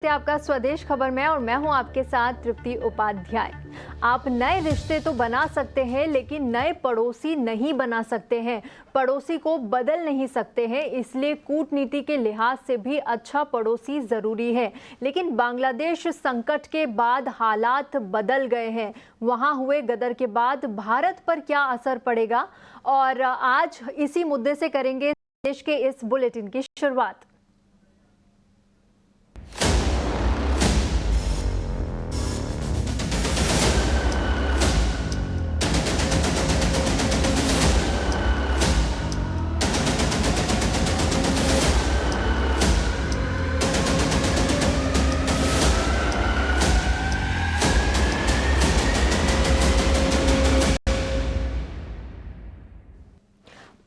आपका स्वदेश खबर में और मैं हूं आपके साथ तृप्ति उपाध्याय। आप नए रिश्ते तो बना सकते हैं लेकिन नए पड़ोसी नहीं बना सकते हैं, पड़ोसी को बदल नहीं सकते हैं। इसलिए कूटनीति के लिहाज से भी अच्छा पड़ोसी जरूरी है। लेकिन बांग्लादेश संकट के बाद हालात बदल गए हैं। वहां हुए गदर के बाद भारत पर क्या असर पड़ेगा, और आज इसी मुद्दे से करेंगे देश के इस बुलेटिन की शुरुआत।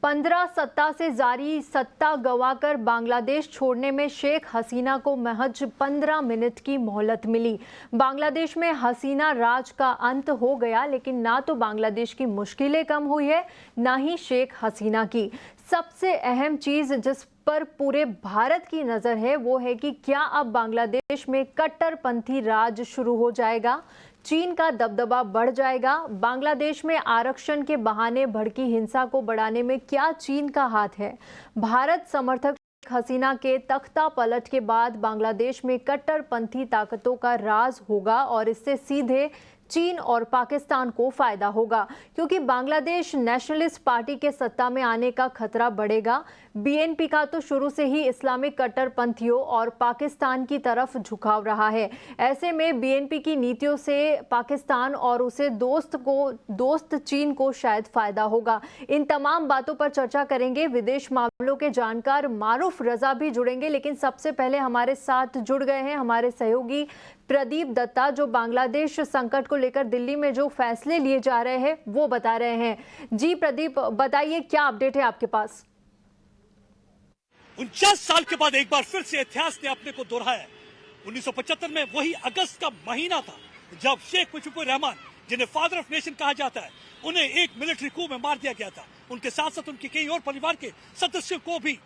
पंद्रह सत्ता से जारी सत्ता गंवाकर बांग्लादेश छोड़ने में शेख हसीना को महज 15 मिनट की मोहलत मिली। बांग्लादेश में हसीना राज का अंत हो गया, लेकिन ना तो बांग्लादेश की मुश्किलें कम हुई है, ना ही शेख हसीना की। सबसे अहम चीज जिस पर पूरे भारत की नजर है वो है कि क्या अब बांग्लादेश में कट्टरपंथी राज शुरू हो जाएगा, चीन का दबदबा बढ़ जाएगा। बांग्लादेश में आरक्षण के बहाने भड़की हिंसा को बढ़ाने में क्या चीन का हाथ है? भारत समर्थक हसीना के तख्ता पलट के बाद बांग्लादेश में कट्टरपंथी ताकतों का राज होगा और इससे सीधे चीन और पाकिस्तान को फायदा होगा, क्योंकि बांग्लादेश नेशनलिस्ट पार्टी के सत्ता में आने का खतरा बढ़ेगा। बीएनपी का तो शुरू से ही इस्लामिक कट्टरपंथियों और पाकिस्तान की तरफ झुकाव रहा है। ऐसे में बीएनपी की नीतियों से पाकिस्तान और उसे दोस्त चीन को शायद फायदा होगा। इन तमाम बातों पर चर्चा करेंगे। विदेश मामलों के जानकार मारूफ रजा भी जुड़ेंगे, लेकिन सबसे पहले हमारे साथ जुड़ गए हैं हमारे सहयोगी प्रदीप दत्ता, जो बांग्लादेश संकट को लेकर दिल्ली में जो फैसले लिए जा रहे हैं वो बता रहे हैं। जी प्रदीप, बताइए क्या अपडेट है आपके पास? 49 साल के बाद एक बार फिर से इतिहास ने अपने को दोहराया। 1975 में वही अगस्त का महीना था जब शेख मुजीबुर रहमान, जिन्हें फादर ऑफ नेशन कहा जाता है, उन्हें एक मिलिट्री कू में मार दिया गया था। उनके साथ साथ उनके कई और परिवार के सदस्यों को भी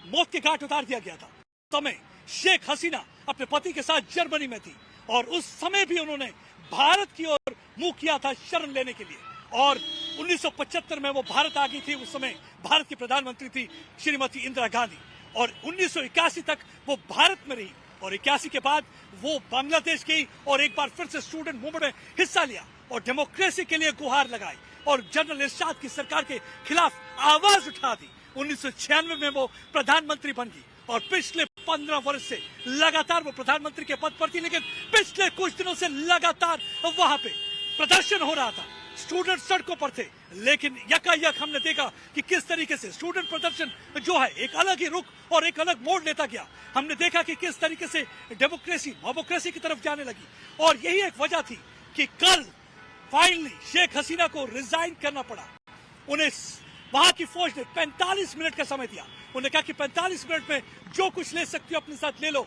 मौत के घाट उतार दिया गया था। समय शेख हसीना अपने पति के साथ जर्मनी में थी और उस समय भी उन्होंने भारत की ओर मुंह किया था शरण लेने के लिए। और 1975 में वो भारत आ गई थी। उस समय भारत की प्रधानमंत्री थी श्रीमती इंदिरा गांधी, और 1981 तक वो भारत में रही, और 81 के बाद वो बांग्लादेश गई और एक बार फिर से स्टूडेंट मूवमेंट में हिस्सा लिया और डेमोक्रेसी के लिए गुहार लगाई और जनरल इरशाद की सरकार के खिलाफ आवाज उठा दी। 1996 में वो प्रधानमंत्री बन गई और पिछले 15 वर्ष से लगातार वो प्रधानमंत्री के पद पर थी। लेकिन पिछले कुछ दिनों से लगातार वहां पे प्रदर्शन हो रहा था, स्टूडेंट सड़कों पर थे, लेकिन यकायक हमने देखा कि किस तरीके से स्टूडेंट प्रदर्शन जो है एक अलग ही रुख और एक अलग मोड़ लेता गया। हमने देखा कि किस तरीके से डेमोक्रेसी की तरफ जाने लगी, और यही एक वजह थी कि कल फाइनली शेख हसीना को रिजाइन करना पड़ा। उन्हें वहां की फौज ने 45 मिनट का समय दिया। उन्हें कहा कि 45 मिनट में जो कुछ ले सकती हो अपने साथ ले लो,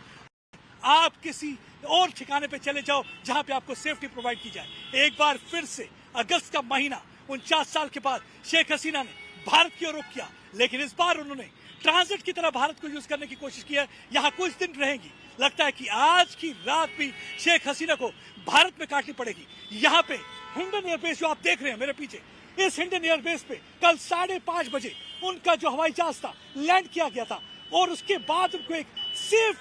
आप किसी और ठिकाने पे चले जाओ जहां पे आपको सेफ्टी प्रोवाइड की जाए। एक बार फिर से अगस्त का महीना 49 साल के बाद शेख हसीना ने भारत की ओर रुख किया, लेकिन इस बार उन्होंने ट्रांजिट की तरह भारत को यूज करने की कोशिश की है। यहाँ कुछ दिन रहेंगी। लगता है कि आज की रात भी शेख हसीना को भारत में काटनी पड़ेगी। यहाँ पे हिंडन एयरबेस जो आप देख रहे हैं मेरे पीछे, इस हिंडन एयरबेस पे कल 5:30 बजे उनका जो हवाई जहाज था लैंड किया गया था, और उसके बाद उनको एक सेफ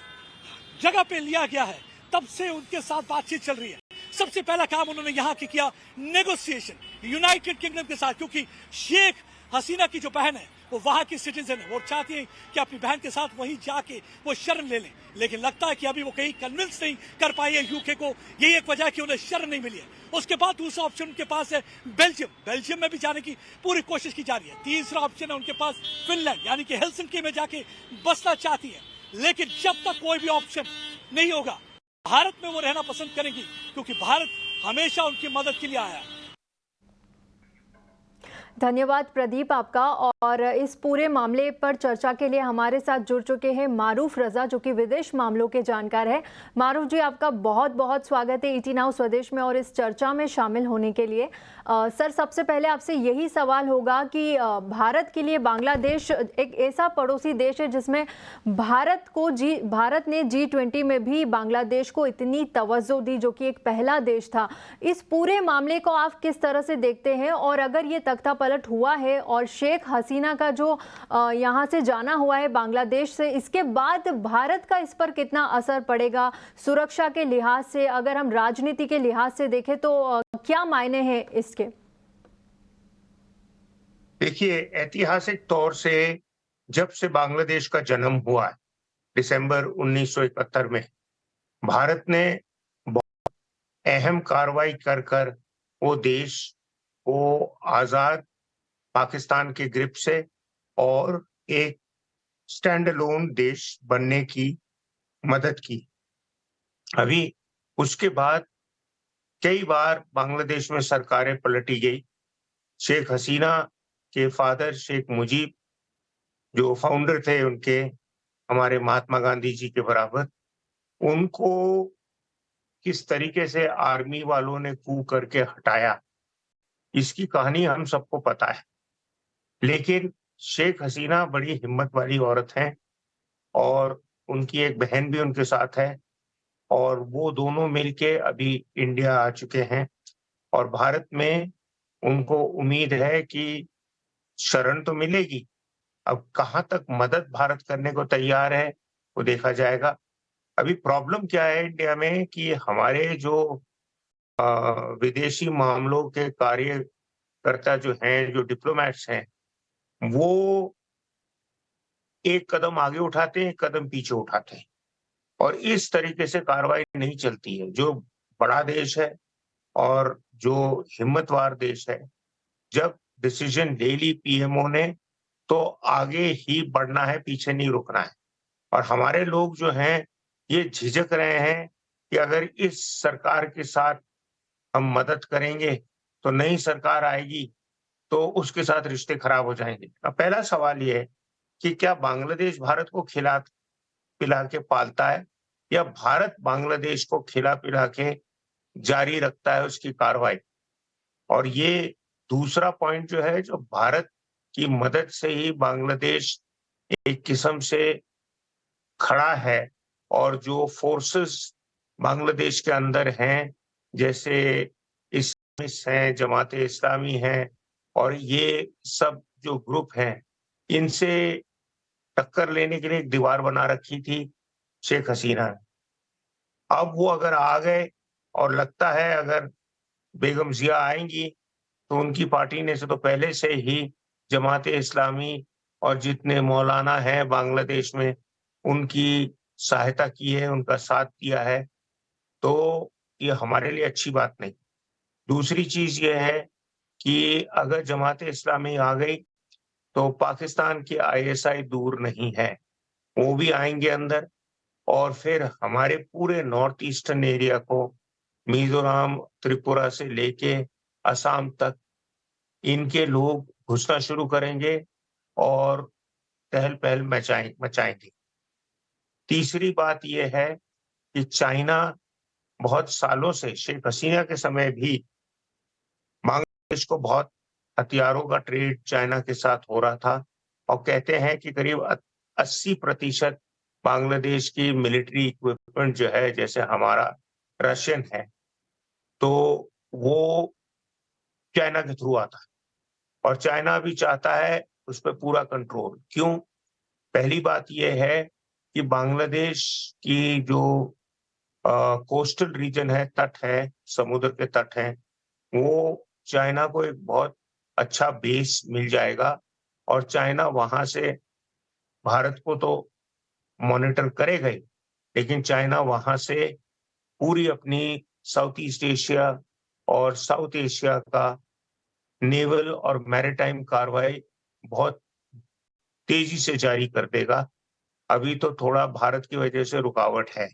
जगह पे लिया गया है। तब से उनके साथ बातचीत चल रही है। सबसे पहला काम उन्होंने यहाँ की किया नेगोशिएशन यूनाइटेड किंगडम के साथ, क्योंकि शेख हसीना की जो बहन है वो वहां की सिटीजन है। वो चाहती है कि अपनी बहन के साथ वहीं जाके वो शरण ले लें, लेकिन लगता है कि अभी वो कहीं कन्विंस नहीं कर पाई है यूके को। यही एक वजह है कि उन्हें शरण नहीं मिली है। उसके बाद दूसरा ऑप्शन उनके पास है बेल्जियम में भी जाने की पूरी कोशिश की जा रही है। तीसरा ऑप्शन है उनके पास फिनलैंड, यानी कि हेलसिंकी में जाके बसना चाहती है। लेकिन जब तक कोई भी ऑप्शन नहीं होगा, भारत में वो रहना पसंद करेंगी, क्योंकि भारत हमेशा उनकी मदद के लिए आया है। धन्यवाद प्रदीप आपका। और इस पूरे मामले पर चर्चा के लिए हमारे साथ जुड़ चुके हैं मारूफ रजा, जो कि विदेश मामलों के जानकार हैं। मारूफ जी, आपका बहुत बहुत स्वागत है ईटी नाउ स्वदेश में और इस चर्चा में शामिल होने के लिए। सर, सबसे पहले आपसे यही सवाल होगा कि भारत के लिए बांग्लादेश एक ऐसा पड़ोसी देश है जिसमें भारत ने G20 में भी बांग्लादेश को इतनी तवज्जो दी, जो कि एक पहला देश था। इस पूरे मामले को आप किस तरह से देखते हैं, और अगर ये तख्ता पलट हुआ है और शेख हसीना का जो यहाँ से जाना हुआ है बांग्लादेश से, इसके बाद भारत का इस पर कितना असर पड़ेगा सुरक्षा के लिहाज से, अगर हम राजनीति के लिहाज से देखें तो क्या मायने हैं इसके? देखिए, ऐतिहासिक तौर से जब से बांग्लादेश का जन्म हुआ है, दिसंबर 1971 में, भारत ने बहुत अहम कार्रवाई कर कर वो देश को आजाद पाकिस्तान के ग्रिप से और एक स्टैंड अलोन देश बनने की मदद की। अभी उसके बाद कई बार बांग्लादेश में सरकारें पलटी गई। शेख हसीना के फादर शेख मुजीब, जो फाउंडर थे उनके, हमारे महात्मा गांधी जी के बराबर, उनको किस तरीके से आर्मी वालों ने कू करके हटाया, इसकी कहानी हम सबको पता है। लेकिन शेख हसीना बड़ी हिम्मत वाली औरत हैं और उनकी एक बहन भी उनके साथ है, और वो दोनों मिलके अभी इंडिया आ चुके हैं। और भारत में उनको उम्मीद है कि शरण तो मिलेगी। अब कहाँ तक मदद भारत करने को तैयार है वो देखा जाएगा। अभी प्रॉब्लम क्या है इंडिया में कि हमारे जो विदेशी मामलों के कार्यकर्ता जो हैं, जो डिप्लोमेट्स हैं, वो एक कदम आगे उठाते हैं, एक कदम पीछे उठाते हैं, और इस तरीके से कार्रवाई नहीं चलती है। जो बड़ा देश है और जो हिम्मतवार देश है, जब डिसीजन ले ली पीएमओ ने, तो आगे ही बढ़ना है, पीछे नहीं रुकना है। और हमारे लोग जो हैं, ये झिझक रहे हैं कि अगर इस सरकार के साथ हम मदद करेंगे तो नई सरकार आएगी तो उसके साथ रिश्ते खराब हो जाएंगे। अब पहला सवाल ये है कि क्या बांग्लादेश भारत को खिला पिला के पालता है, या भारत बांग्लादेश को खिला पिला के जारी रखता है उसकी कार्रवाई। और ये दूसरा पॉइंट जो है, जो भारत की मदद से ही बांग्लादेश एक किस्म से खड़ा है, और जो फोर्सेस बांग्लादेश के अंदर हैं, जैसे इस्लामिस्ट हैं, जमाते इस्लामी हैं, और ये सब जो ग्रुप हैं, इनसे टक्कर लेने के लिए एक दीवार बना रखी थी शेख हसीना ने। अब वो अगर आ गए, और लगता है अगर बेगम जिया आएंगी तो उनकी पार्टी ने से तो पहले से ही जमाते इस्लामी और जितने मौलाना हैं बांग्लादेश में, उनकी सहायता की है, उनका साथ दिया है, तो ये हमारे लिए अच्छी बात नहीं। दूसरी चीज ये है कि अगर जमाते इस्लामी आ गई तो पाकिस्तान की आईएसआई दूर नहीं है, वो भी आएंगे अंदर, और फिर हमारे पूरे नॉर्थ ईस्टर्न एरिया को, मिजोरम, त्रिपुरा से लेके असम तक, इनके लोग घुसना शुरू करेंगे और तहल पहल मचाएंगे। तीसरी बात यह है कि चाइना बहुत सालों से, शेख हसीना के समय भी, बांग्लादेश को बहुत हथियारों का ट्रेड चाइना के साथ हो रहा था, और कहते हैं कि करीब 80% बांग्लादेश की मिलिट्री इक्विपमेंट जो है, जैसे हमारा रशियन है, तो वो चाइना के थ्रू आता है, और चाइना भी चाहता है उस पर पूरा कंट्रोल। क्यों? पहली बात यह है कि बांग्लादेश की जो कोस्टल रीजन है, तट है, समुद्र के तट हैं, वो चाइना को एक बहुत अच्छा बेस मिल जाएगा, और चाइना वहां से भारत को तो मॉनिटर करेगा ही, लेकिन चाइना वहां से पूरी अपनी साउथ ईस्ट एशिया और साउथ एशिया का नेवल और मैरीटाइम कार्रवाई बहुत तेजी से जारी कर देगा। अभी तो थोड़ा भारत की वजह से रुकावट है।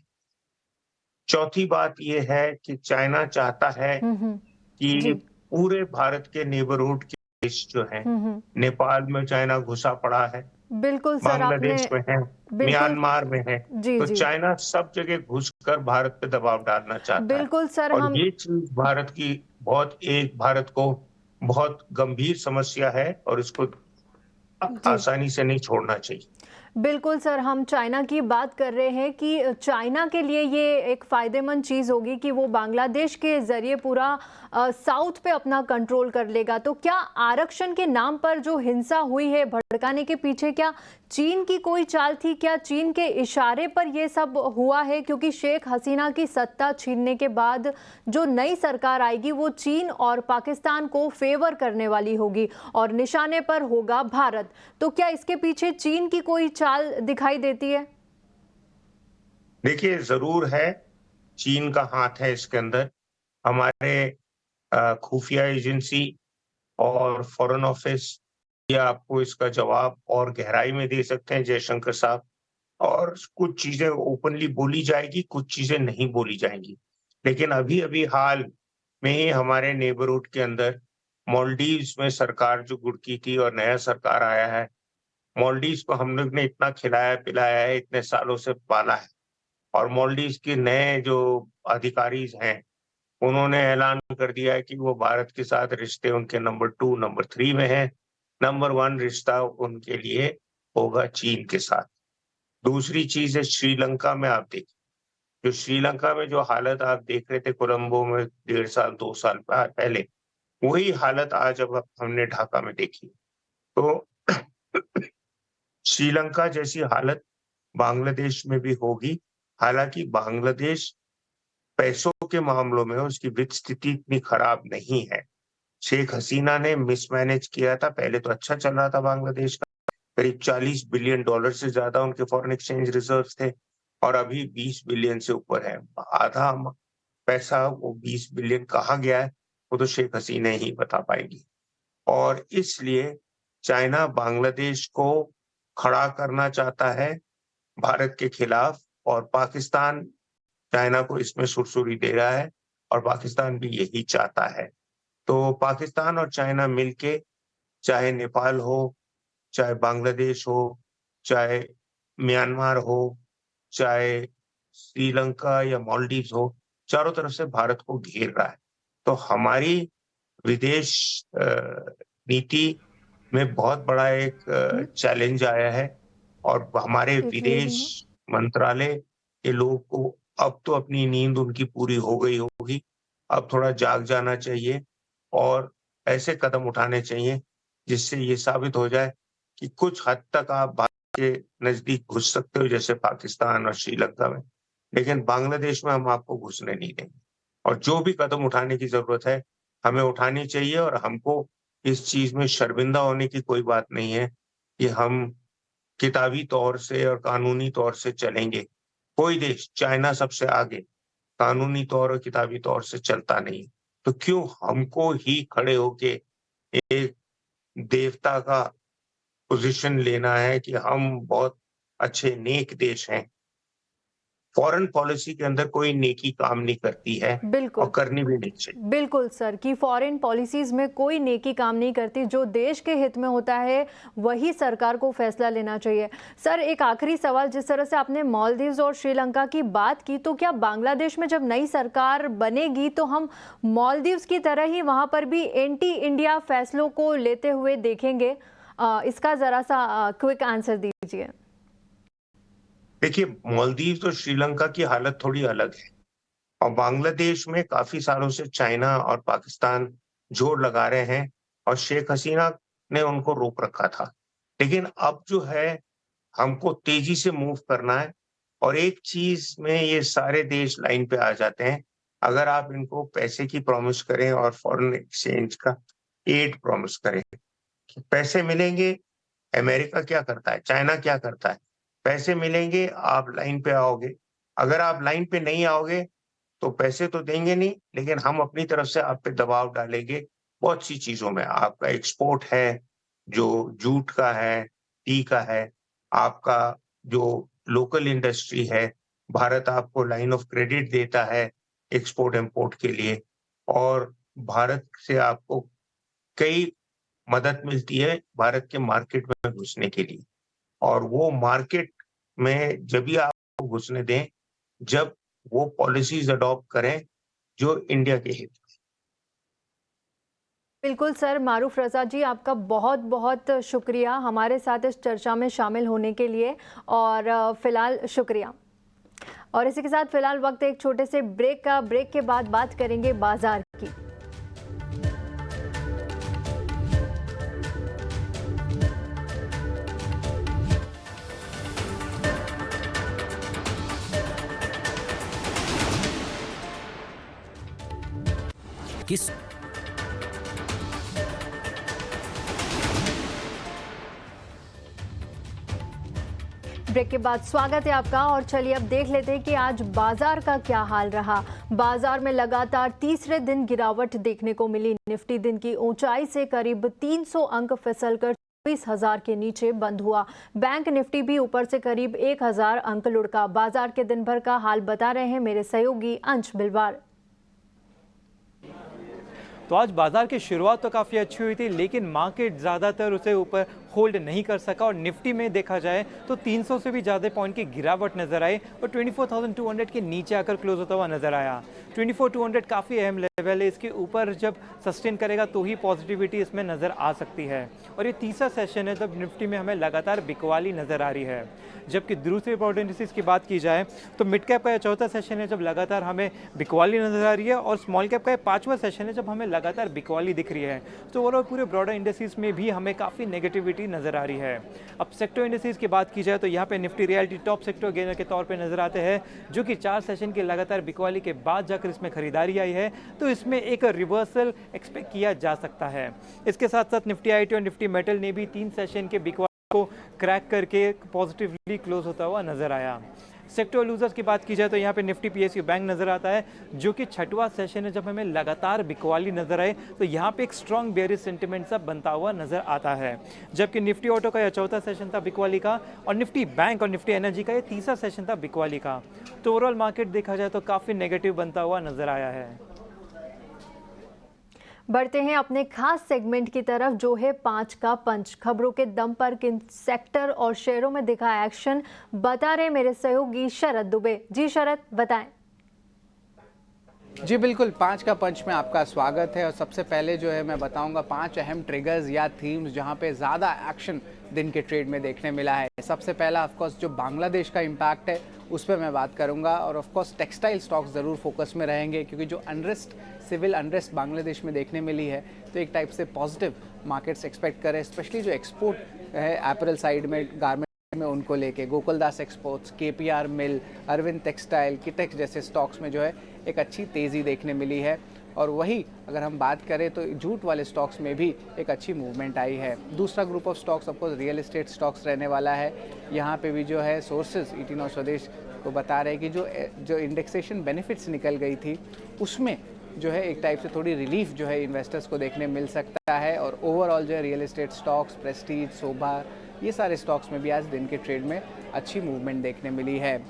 चौथी बात यह है कि चाइना चाहता है जी। कि पूरे भारत के नेबरहुड देश जो हैं, हम्म। नेपाल में चाइना घुसा पड़ा है, बिल्कुल सर, आपने बांग्लादेश में है, बिल्कुल। म्यांमार में है। जी तो जी। चाइना सब जगह घुसकर भारत पे दबाव डालना चाहता है बिल्कुल सर, और हम ये चीज़ भारत को बहुत गंभीर समस्या है और इसको जी आसानी से नहीं छोड़ना चाहिए। बिल्कुल सर, हम चाइना की बात कर रहे हैं कि चाइना के लिए ये एक फ़ायदेमंद चीज़ होगी कि वो बांग्लादेश के ज़रिए पूरा साउथ पे अपना कंट्रोल कर लेगा। तो क्या आरक्षण के नाम पर जो हिंसा हुई है, भड़काने के पीछे क्या चीन की कोई चाल थी? क्या चीन के इशारे पर ये सब हुआ है? क्योंकि शेख हसीना की सत्ता छीनने के बाद जो नई सरकार आएगी वो चीन और पाकिस्तान को फेवर करने वाली होगी और निशाने पर होगा भारत। तो क्या इसके पीछे चीन की कोई चाल दिखाई देती है? देखिए, ज़रूर है, चीन का हाथ है इसके अंदर। हमारे खुफिया एजेंसी और फॉरेन ऑफिस ये आपको इसका जवाब और गहराई में दे सकते हैं, जयशंकर साहब। और कुछ चीज़ें ओपनली बोली जाएगी, कुछ चीज़ें नहीं बोली जाएँगी। लेकिन अभी-अभी हाल में ही हमारे नेबरहुड के अंदर मालदीव्स में सरकार जो गुड़की थी और नया सरकार आया है। मालदीव्स को हम लोग ने इतना खिलाया-पिलाया है, इतने सालों से पाला है और मालदीव्स के नए जो अधिकारीज़ हैं, उन्होंने ऐलान कर दिया है कि वो भारत के साथ रिश्ते उनके नंबर 2, नंबर 3 में हैं। नंबर 1 रिश्ता उनके लिए होगा चीन के साथ। दूसरी चीज़ है श्रीलंका में आप देखिए, जो श्रीलंका में जो हालत आप देख रहे थे कोलंबो में 1.5 साल, 2 साल पहले, वही हालत आज अब हमने ढाका में देखी। तो श्रीलंका जैसी हालत बांग्लादेश में भी होगी। हालाँकि बांग्लादेश पैसों के मामलों में उसकी वित्त स्थिति इतनी खराब नहीं है। शेख हसीना ने मिसमैनेज किया था, पहले तो अच्छा चल रहा था बांग्लादेश का, करीब $40 बिलियन से ज़्यादा उनके फॉरेन एक्सचेंज रिज़र्व्स थे और अभी 20 बिलियन से ऊपर है। आधा पैसा वो 20 बिलियन कहाँ गया है, वो तो शेख हसीना ही बता पाएँगी। और इसलिए चाइना बांग्लादेश को खड़ा करना चाहता है भारत के खिलाफ और पाकिस्तान चाइना को इसमें सुरसुरी दे रहा है और पाकिस्तान भी यही चाहता है। तो पाकिस्तान और चाइना मिलके चाहे नेपाल हो, चाहे बांग्लादेश हो, चाहे म्यांमार हो, चाहे श्रीलंका या मालदीव्स हो, चारों तरफ से भारत को घेर रहा है। तो हमारी विदेश नीति में बहुत बड़ा एक चैलेंज आया है और हमारे एक ले विदेश लूँगा। मंत्रालय के लोगों को अब तो अपनी नींद उनकी पूरी हो गई होगी। अब थोड़ा जाग जाना चाहिए और ऐसे कदम उठाने चाहिए जिससे ये साबित हो जाए कि कुछ हद तक आप भारत के नज़दीक घुस सकते हो जैसे पाकिस्तान और श्रीलंका में, लेकिन बांग्लादेश में हम आपको घुसने नहीं देंगे। और जो भी कदम उठाने की ज़रूरत है, हमें उठानी चाहिए और हमको इस चीज़ में शर्मिंदा होने की कोई बात नहीं है कि हम किताबी तौर से और कानूनी तौर से चलेंगे। कोई देश, चाइना सबसे आगे, कानूनी तौर और किताबी तौर से चलता नहीं। तो क्यों हमको ही खड़े होके एक देवता का पोज़ीशन लेना है कि हम बहुत अच्छे नेक देश हैं। फ़ॉरेन पॉलिसी के अंदर कोई नेकी काम नहीं करती है और बिल्कुल। करनी भी नहीं चाहिए। बिल्कुल सर, कि फॉरेन पॉलिसीज़ में कोई नेकी काम नहीं करती, जो देश के हित में होता है वही सरकार को फैसला लेना चाहिए। सर, एक आखिरी सवाल, जिस तरह से आपने मालदीव्स और श्रीलंका की बात की, तो क्या बांग्लादेश में जब नई सरकार बनेगी तो हम मालदीव्स की तरह ही वहाँ पर भी एंटी इंडिया फैसलों को लेते हुए देखेंगे? इसका ज़रा सा क्विक आंसर दीजिए। देखिए, मालदीव्स और श्रीलंका की हालत थोड़ी अलग है और बांग्लादेश में काफ़ी सालों से चाइना और पाकिस्तान जोर लगा रहे हैं और शेख हसीना ने उनको रोक रखा था। लेकिन अब जो है, हमको तेज़ी से मूव करना है और एक चीज़ में ये सारे देश लाइन पे आ जाते हैं, अगर आप इनको पैसे की प्रॉमिस करें और फॉरेन एक्सचेंज का एड प्रॉमिस करें। पैसे मिलेंगे, अमेरिका क्या करता है, चाइना क्या करता है, पैसे मिलेंगे, आप लाइन पे आओगे। अगर आप लाइन पे नहीं आओगे, तो पैसे तो देंगे नहीं, लेकिन हम अपनी तरफ से आप पे दबाव डालेंगे बहुत सी चीज़ों में। आपका एक्सपोर्ट है, जो जूट का है, टी का है, आपका जो लोकल इंडस्ट्री है, भारत आपको लाइन ऑफ क्रेडिट देता है एक्सपोर्ट-इम्पोर्ट के लिए और भारत से आपको कई मदद मिलती है भारत के मार्केट में घुसने के लिए। और वो मार्केट में जब भी आप घुसने दें, जब वो पॉलिसीज़ अडॉप्ट करें जो इंडिया के हित में। बिल्कुल सर, मारूफ रज़ा जी आपका बहुत बहुत शुक्रिया हमारे साथ इस चर्चा में शामिल होने के लिए और फ़िलहाल शुक्रिया। और इसी के साथ फ़िलहाल वक्त एक छोटे से ब्रेक का। ब्रेक के बाद बात करेंगे बाजार की। किस ब्रेक के बाद स्वागत है आपका। और चलिए अब देख लेते हैं कि आज बाजार का क्या हाल रहा। बाजार में लगातार तीसरे दिन गिरावट देखने को मिली। निफ्टी दिन की ऊंचाई से करीब 300 अंक फिसलकर 24,000 के नीचे बंद हुआ। बैंक निफ्टी भी ऊपर से करीब 1,000 अंक लुढ़का। बाजार के दिन भर का हाल बता रहे हैं मेरे सहयोगी अंश बिलवार। तो आज बाजार की शुरुआत तो काफ़ी अच्छी हुई थी, लेकिन मार्केट ज़्यादातर उसे ऊपर होल्ड नहीं कर सका और निफ्टी में देखा जाए तो 300 से भी ज़्यादा पॉइंट की गिरावट नजर आई और 24,200 के नीचे आकर क्लोज होता हुआ नजर आया। 24,200 काफ़ी अहम लेवल है, इसके ऊपर जब सस्टेन करेगा तो ही पॉजिटिविटी इसमें नज़र आ सकती है। और ये तीसरा सेशन है जब निफ्टी में हमें लगातार बिकवाली नज़र आ रही है। जबकि दूसरे ब्रॉड इंडिसेस की बात की जाए तो मिड कैप का यह चौथा सेशन है जब लगातार हमें बिकवाली नजर आ रही है और स्मॉल कैप का यह पांचवा सेशन है जब हमें लगातार बिकवाली दिख रही है। तो ओवरऑल पूरे ब्रॉडर इंडिसेस में भी हमें काफ़ी नेगेटिविटी नजर आ रही है। अब सेक्टर इंडिसेस की बात की जाए तो यहाँ पे Nifty reality top sector gainer के तौर पे नजर आते हैं, जो कि 4 सेशन के लगातार बिकवाली के बाद जाकर इसमें खरीदारी आई है, तो इसमें एक रिवर्सल एक्सपेक्ट किया जा सकता है। इसके साथ साथ निफ्टी आईटी और निफ्टी मेटल ने भी 3 सेशन के बिकवाली को क्रैक करके पॉजिटिवली क्लोज होता हुआ नजर आया। सेक्टर लूजर्स की बात की जाए तो यहाँ पे निफ्टी पीएसयू बैंक नजर आता है, जो कि 6वां सेशन है जब हमें लगातार बिकवाली नजर आए, तो यहाँ पे एक स्ट्रॉन्ग बेयरिश सेंटिमेंट सा बनता हुआ नजर आता है। जबकि निफ्टी ऑटो का यह चौथा सेशन था बिकवाली का और निफ्टी बैंक और निफ्टी एनर्जी का यह तीसरा सेशन था बिकवाली का। तो ओवरऑल मार्केट देखा जाए तो काफी नेगेटिव बनता हुआ नजर आया है। बढ़ते हैं अपने खास सेगमेंट की तरफ, जो है 5 का पंच। खबरों के दम पर किन सेक्टर और शेयरों में दिखा एक्शन, बता रहे मेरे सहयोगी शरद दुबे। जी शरद, बताएं। जी बिल्कुल, 5 का पंच में आपका स्वागत है। और सबसे पहले जो है मैं बताऊंगा 5 अहम ट्रिगर्स या थीम्स जहां पे ज़्यादा एक्शन दिन के ट्रेड में देखने मिला है। सबसे पहला ऑफकोर्स जो बांग्लादेश का इम्पैक्ट है उस पर मैं बात करूंगा और ऑफकोर्स टेक्सटाइल स्टॉक्स ज़रूर फोकस में रहेंगे, क्योंकि जो अनरेस्ट, सिविल अनरेस्ट बांग्लादेश में देखने मिली है तो एक टाइप से पॉजिटिव मार्केट्स एक्सपेक्ट करें, स्पेशली जो एक्सपोर्ट है एपरल साइड में, गारमेंट में, उनको लेके गोकुलदास एक्सपोर्ट्स, केपीआर मिल, अरविंद टेक्सटाइल, किटेक्स जैसे स्टॉक्स में जो है एक अच्छी तेज़ी देखने मिली है। और वही अगर हम बात करें तो जूट वाले स्टॉक्स में भी एक अच्छी मूवमेंट आई है। दूसरा group of stocks of course real estate stocks रहने वाला है। यहाँ पे भी जो है सोर्सेज ईटी नौ स्वदेश को बता रहे हैं कि जो इंडेक्सेशन बेनिफिट्स निकल गई थी उसमें जो है एक टाइप से थोड़ी रिलीफ जो है इन्वेस्टर्स को देखने मिल सकता है। और ओवरऑल जो है रियल एस्टेट स्टॉक्स, प्रेस्टीज, शोभा, ये सारे स्टॉक्स में भी आज दिन के ट्रेड में अच्छी मूवमेंट देखने मिली है।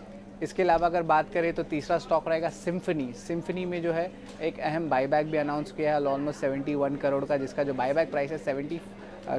इसके अलावा अगर बात करें तो तीसरा स्टॉक रहेगा सिम्फनी। सिम्फनी में जो है एक अहम बाईबैक भी अनाउंस किया है ऑलमोस्ट 71 करोड़ का, जिसका जो बाईबैक प्राइस है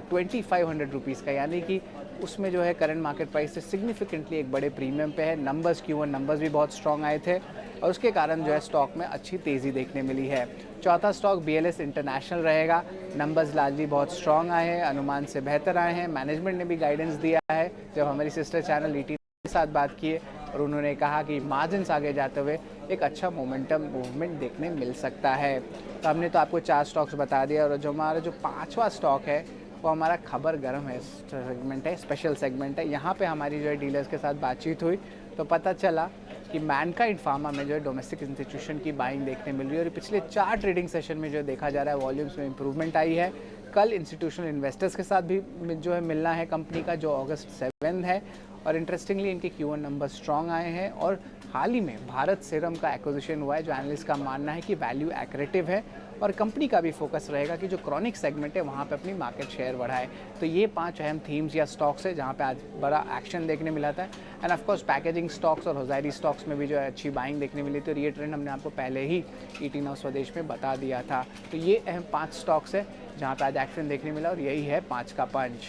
2500 रुपीज़ का, यानी कि उसमें जो है करंट मार्केट प्राइस से सिग्निफिकेंटली एक बड़े प्रीमियम पे है। नंबर्स Q1 नंबर्स भी बहुत स्ट्रॉन्ग आए थे और उसके कारण जो है स्टॉक में अच्छी तेज़ी देखने मिली है। चौथा स्टॉक BLS इंटरनेशनल रहेगा। नंबर्स लार्जली बहुत स्ट्रॉन्ग आए हैं, अनुमान से बेहतर आए हैं। मैनेजमेंट ने भी गाइडेंस दिया है जब हमारी सिस्टर चैनल ईटी के साथ बात किए, और उन्होंने कहा कि मार्जिन्स आगे जाते हुए एक अच्छा मूवमेंट देखने मिल सकता है। तो हमने तो आपको 4 स्टॉक्स बता दिया, और जो हमारा जो 5वां स्टॉक है वो हमारा खबर गरम है सेगमेंट है, स्पेशल सेगमेंट है। यहाँ पे हमारी जो है डीलर्स के साथ बातचीत हुई तो पता चला कि मैनकाइंड फार्मा में जो है डोमेस्टिक इंस्टीट्यूशन की बाइंग देखने मिल रही है और पिछले 4 ट्रेडिंग सेशन में जो देखा जा रहा है वॉल्यूम्स में इंप्रूवमेंट आई है। कल इंस्टीट्यूशनल इन्वेस्टर्स के साथ भी जो है मिलना है कंपनी का, जो अगस्त 7 है, और इंटरेस्टिंगली इनके Q1 नंबर स्ट्रॉन्ग आए हैं और हाल ही में भारत सीरम का एक्विजिशन हुआ है, जो एनालिस्ट का मानना है कि वैल्यू एक्रेटिव है और कंपनी का भी फोकस रहेगा कि जो क्रॉनिक सेगमेंट है वहाँ पे अपनी मार्केट शेयर बढ़ाए। तो ये 5 अहम थीम्स या स्टॉक्स है जहाँ पे आज बड़ा एक्शन देखने मिला था। End of course packaging stocks और होजाइरी स्टॉक्स में भी जो है अच्छी बाइंग देखने मिली थी और ये ट्रेंड हमने आपको पहले ही ईटी नाउ स्वदेश में बता दिया था। तो ये अहम 5 स्टॉक्स है जहाँ पे आज एक्शन देखने मिला और यही है 5 का पंच।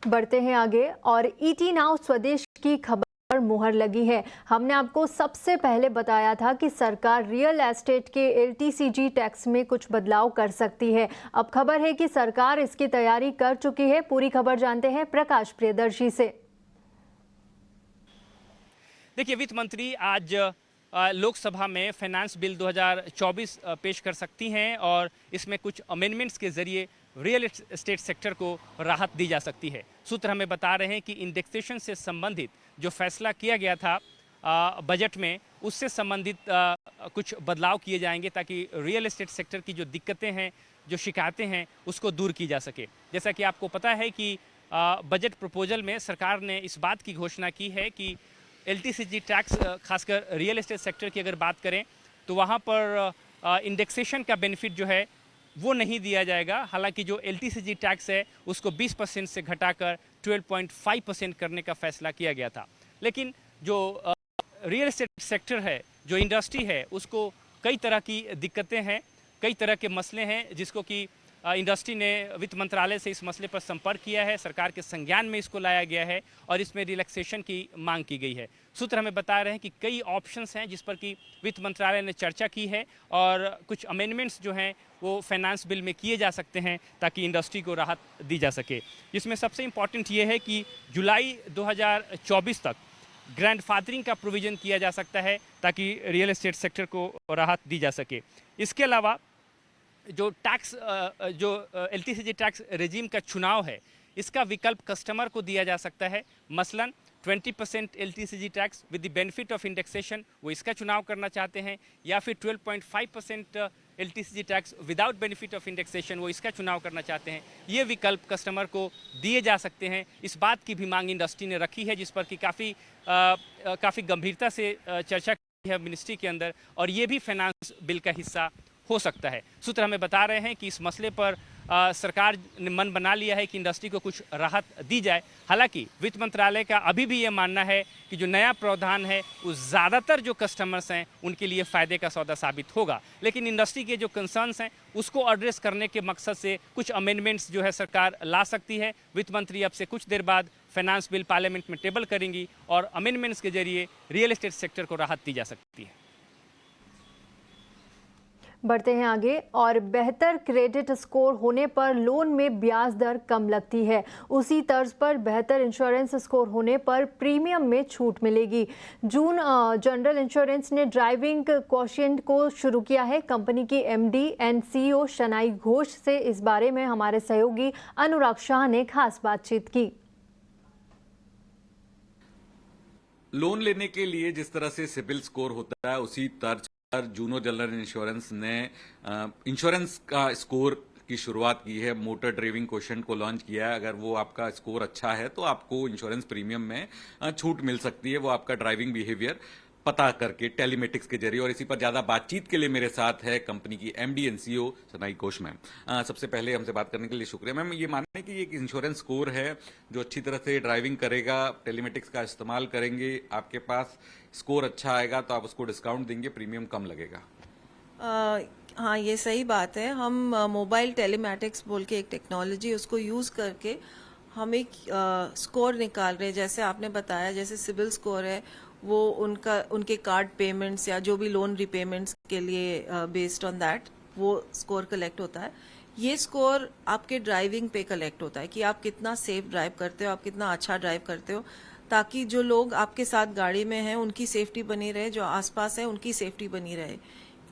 बढ़ते हैं आगे और ईटी नाउ स्वदेश की खबर पर मुहर लगी है। हमने आपको सबसे पहले बताया था कि सरकार रियल एस्टेट के एलटीसीजी टैक्स में कुछ बदलाव कर सकती है। अब खबर है कि सरकार इसकी तैयारी कर चुकी है। पूरी खबर जानते हैं प्रकाश प्रियदर्शी से। देखिए, वित्त मंत्री आज लोकसभा में फाइनेंस बिल 2024 पेश कर सकती हैं और इसमें कुछ अमेंडमेंट्स के जरिए रियल एस्टेट सेक्टर को राहत दी जा सकती है। सूत्र हमें बता रहे हैं कि इंडेक्सेशन से संबंधित जो फैसला किया गया था बजट में, उससे संबंधित कुछ बदलाव किए जाएंगे ताकि रियल एस्टेट सेक्टर की जो दिक्कतें हैं, जो शिकायतें हैं, उसको दूर की जा सके। जैसा कि आपको पता है कि बजट प्रपोजल में सरकार ने इस बात की घोषणा की है कि एलटीसीजी टैक्स, खासकर रियल एस्टेट सेक्टर की अगर बात करें तो वहाँ पर इंडेक्सेशन का बेनिफिट जो है वो नहीं दिया जाएगा। हालांकि जो एलटीसीजी टैक्स है उसको 20% से घटाकर 12.5% करने का फैसला किया गया था। लेकिन जो रियल एस्टेट सेक्टर है, जो इंडस्ट्री है, उसको कई तरह की दिक्कतें हैं, कई तरह के मसले हैं, जिसको कि इंडस्ट्री ने वित्त मंत्रालय से इस मसले पर संपर्क किया है। सरकार के संज्ञान में इसको लाया गया है और इसमें रिलैक्सेशन की मांग की गई है। सूत्र हमें बता रहे हैं कि कई ऑप्शंस हैं जिस पर कि वित्त मंत्रालय ने चर्चा की है और कुछ अमेंडमेंट्स जो हैं वो फाइनेंस बिल में किए जा सकते हैं ताकि इंडस्ट्री को राहत दी जा सके। जिसमें सबसे इम्पॉर्टेंट ये है कि जुलाई 2024 तक ग्रैंडफादरिंग का प्रोविज़न किया जा सकता है ताकि रियल एस्टेट सेक्टर को राहत दी जा सके। इसके अलावा जो टैक्स, जो एलटीसीजी टैक्स रेजिम का चुनाव है, इसका विकल्प कस्टमर को दिया जा सकता है। मसलन 20% LTCG tax with the benefit of indexation, वो इसका चुनाव करना चाहते हैं, या फिर 12.5% LTCG tax without benefit of indexation, वो इसका चुनाव करना चाहते हैं। ये विकल्प कस्टमर को दिए जा सकते हैं। इस बात की भी मांग इंडस्ट्री ने रखी है, जिस पर कि काफ़ी गंभीरता से चर्चा की है मिनिस्ट्री के अंदर, और ये भी फाइनेंस बिल का हिस्सा हो सकता है। सूत्र हमें बता रहे हैं कि इस मसले पर सरकार ने मन बना लिया है कि इंडस्ट्री को कुछ राहत दी जाए। हालांकि वित्त मंत्रालय का अभी भी ये मानना है कि जो नया प्रावधान है वो ज़्यादातर जो कस्टमर्स हैं उनके लिए फ़ायदे का सौदा साबित होगा। लेकिन इंडस्ट्री के जो कंसर्न्स हैं उसको एड्रेस करने के मकसद से कुछ अमेंडमेंट्स जो है सरकार ला सकती है। वित्त मंत्री अब से कुछ देर बाद फाइनेंस बिल पार्लियामेंट में टेबल करेंगी और अमेंडमेंट्स के जरिए रियल एस्टेट सेक्टर को राहत दी जा सकती है। बढ़ते हैं आगे और बेहतर क्रेडिट स्कोर होने पर लोन में ब्याज दर कम लगती है। उसी तर्ज पर बेहतर इंश्योरेंस स्कोर होने पर प्रीमियम में छूट मिलेगी। जून जनरल इंश्योरेंस ने ड्राइविंग क्वोशिएंट को शुरू किया है। कंपनी की एमडी एंड सीईओ शनाई घोष से इस बारे में हमारे सहयोगी अनुराग शाह ने खास बातचीत की। लोन लेने के लिए जिस तरह से सिबिल स्कोर होता है, उसी तर्ज जूनो जनरल इंश्योरेंस ने इंश्योरेंस का स्कोर की शुरुआत की है। मोटर ड्राइविंग क्वोशिएंट को लॉन्च किया है। अगर वो आपका स्कोर अच्छा है तो आपको इंश्योरेंस प्रीमियम में छूट मिल सकती है, वो आपका ड्राइविंग बिहेवियर पता करके टेलीमेटिक्स के जरिए। और इसी पर ज्यादा बातचीत के लिए मेरे साथ है कंपनी की MD and CEO शनाई Ghosh ma'am. सबसे पहले हमसे बात करने के लिए शुक्रिया मैम। ये मानने कि एक इंश्योरेंस स्कोर है जो अच्छी तरह से ड्राइविंग करेगा, टेलीमेटिक्स का इस्तेमाल करेंगे, आपके पास स्कोर अच्छा आएगा तो आप उसको डिस्काउंट देंगे, प्रीमियम कम लगेगा। हाँ, ये सही बात है। हम मोबाइल टेलीमेटिक्स बोल के एक टेक्नोलॉजी, उसको यूज करके हम एक स्कोर निकाल रहे हैं। जैसे आपने बताया, जैसे सिबिल स्कोर है वो उनके कार्ड पेमेंट्स या जो भी लोन रिपेमेंट्स के लिए बेस्ड ऑन दैट वो स्कोर कलेक्ट होता है। ये स्कोर आपके ड्राइविंग पे कलेक्ट होता है कि आप कितना सेफ ड्राइव करते हो, आप कितना अच्छा ड्राइव करते हो, ताकि जो लोग आपके साथ गाड़ी में हैं उनकी सेफ्टी बनी रहे, जो आसपास है उनकी सेफ्टी बनी रहे।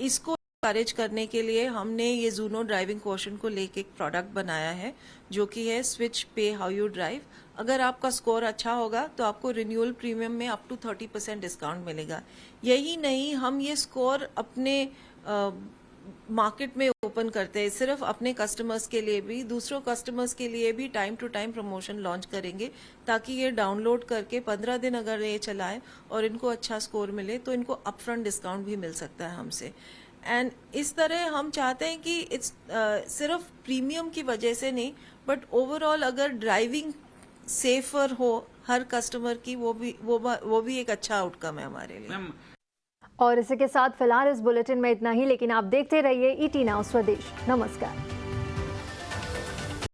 इसको encourage करने के लिए हमने ये जूनो ड्राइविंग क्वोशिएंट को लेके एक प्रोडक्ट बनाया है जो कि है स्विच पे हाउ यू ड्राइव। अगर आपका स्कोर अच्छा होगा तो आपको रिन्यूअल प्रीमियम में अप टू 30% डिस्काउंट मिलेगा। यही नहीं, हम ये स्कोर अपने मार्केट में ओपन करते हैं, सिर्फ अपने कस्टमर्स के लिए भी, दूसरों कस्टमर्स के लिए भी time to time promotion launch करेंगे, ताकि ये डाउनलोड करके 15 दिन अगर ये चलाए और इनको अच्छा स्कोर मिले तो इनको अपफ्रंट डिस्काउंट भी मिल सकता है हमसे। एंड इस तरह हम चाहते हैं कि इट्स सिर्फ प्रीमियम की वजह से नहीं, बट ओवरऑल अगर ड्राइविंग सेफर हो हर कस्टमर की, वो भी एक अच्छा आउटकम है हमारे लिए। और इसी के साथ फिलहाल इस बुलेटिन में इतना ही, लेकिन आप देखते रहिए ET Now स्वदेश। नमस्कार।